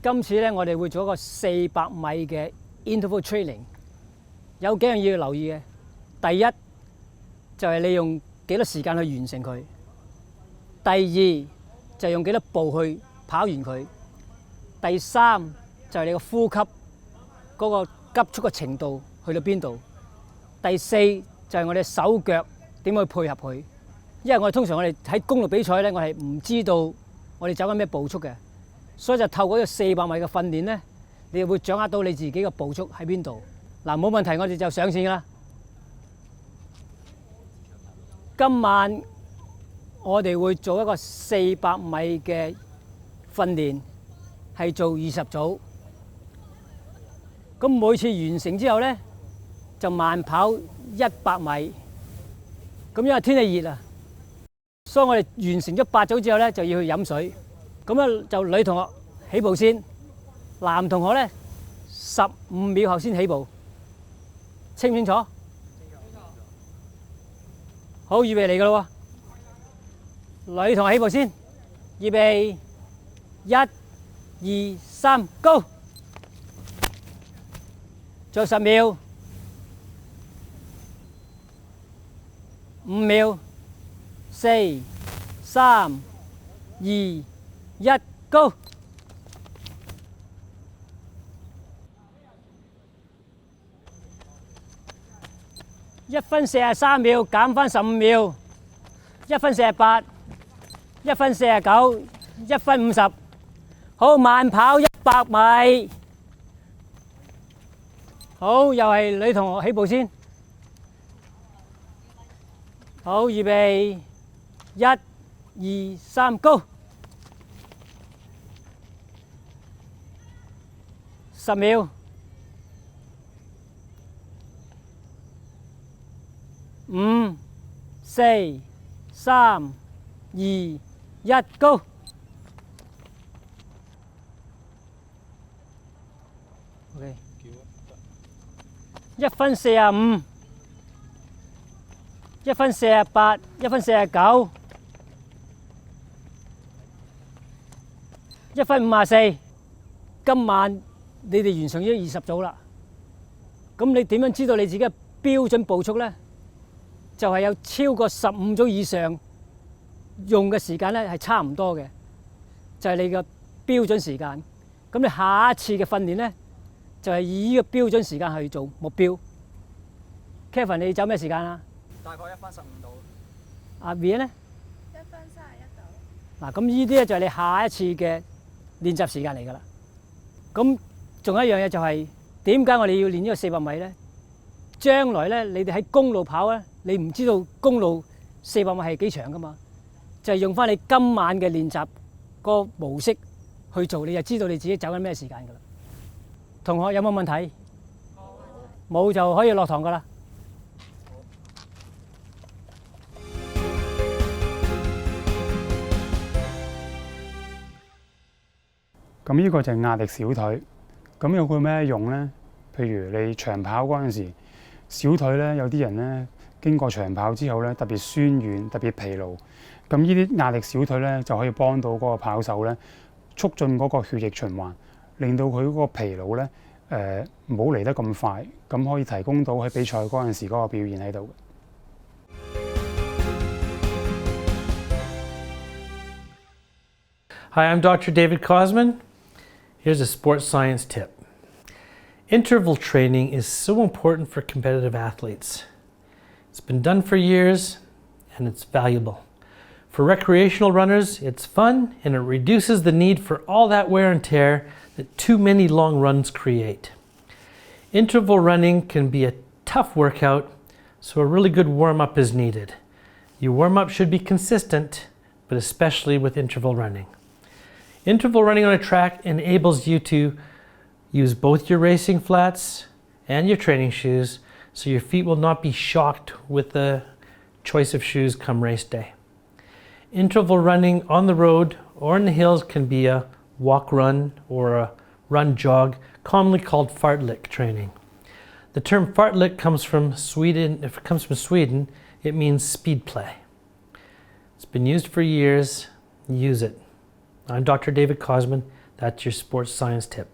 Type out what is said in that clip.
今次咧，我哋會做一個400米嘅 interval training， 有幾樣嘢要留意嘅。第一就係你用幾多時間去完成佢；第二就係用幾多步去跑完佢；第三就係你個呼吸嗰個急速嘅程度去到邊度；第四就係我哋手腳點去配合佢。因為我哋通常喺公路比賽咧，我係唔知道我哋走緊咩步速嘅。所以就透過呢個400米嘅訓練咧，你會掌握到你自己嘅步速喺邊度。嗱，冇問題，我哋就上線啦。今晚我哋會做一個400米嘅訓練，係做20組。咁每次完成之後咧，就慢跑100米。咁因為天氣熱啊，所以我哋完成咗8組之後咧，就要去飲水。咁啊，就女同學起步先，男同學咧15秒後先起步，清唔清楚？好，預備嚟㗎咯喎！女同學起步先，預備1、2、3，Go！ 仲有10秒，5秒，4、3、2、1 ，Go！ 1分43秒，減翻15秒，1分48， 1分49， 1分50。好，慢跑100米。好，又係女同學起步先。好，預備1、2、3，Go！ 10秒，5、4、3、2、1 ，Go！ OK。1分45， 1分48， 1分49， 1分54。今晚你哋完成咗20組啦，咁你點樣知道你自己嘅標準步速咧？就係有超過15組以上用嘅時間咧係差唔多嘅，就係你嘅標準時間。咁你下一次嘅訓練咧，就係以呢個標準時間去做目標。Kevin， 你走咩時間啊？大概1分15度。阿 Vian 咧？1分31度。嗱，咁呢啲咧就係你下一次嘅練習時間嚟㗎啦。咁仲有一樣嘢就係點解我哋要練呢個400米咧？將來咧，你哋喺公路跑咧，你唔知道公路400米係幾長㗎嘛？就係用翻你今晚嘅練習個模式去做，你就知道你自己走緊咩時間㗎啦。同學有冇問題？冇就可以落堂㗎啦。咁呢個就係壓力小腿。咁有個咩用咧？譬如你長跑嗰陣時，小腿咧有啲人咧經過長跑之後咧特別酸軟、特別疲勞。咁呢啲壓力小腿咧就可以幫到嗰個跑手咧，促進嗰個血液循環，令到佢嗰個疲勞咧唔好嚟得咁快，咁可以提供到喺比賽嗰陣時嗰個表現喺度。Hi, I'm Dr. David Cosman. Here's a sports science tip. Interval training is so important for competitive athletes. It's been done for years and it's valuable. For recreational runners, it's fun and it reduces the need for all that wear and tear that too many long runs create. Interval running can be a tough workout, so a really good warm-up is needed. Your warm-up should be consistent, but especially with interval running. Interval running on a track enables you to use both your racing flats and your training shoes, so your feet will not be shocked with the choice of shoes come race day. Interval running on the road or in the hills can be a walk-run or a run-jog, commonly called fartlek training. The term fartlek comes from Sweden. If it comes from Sweden, it means speed play. It's been used for years. Use it. I'm Dr. David Cosman. That's your sports science tip.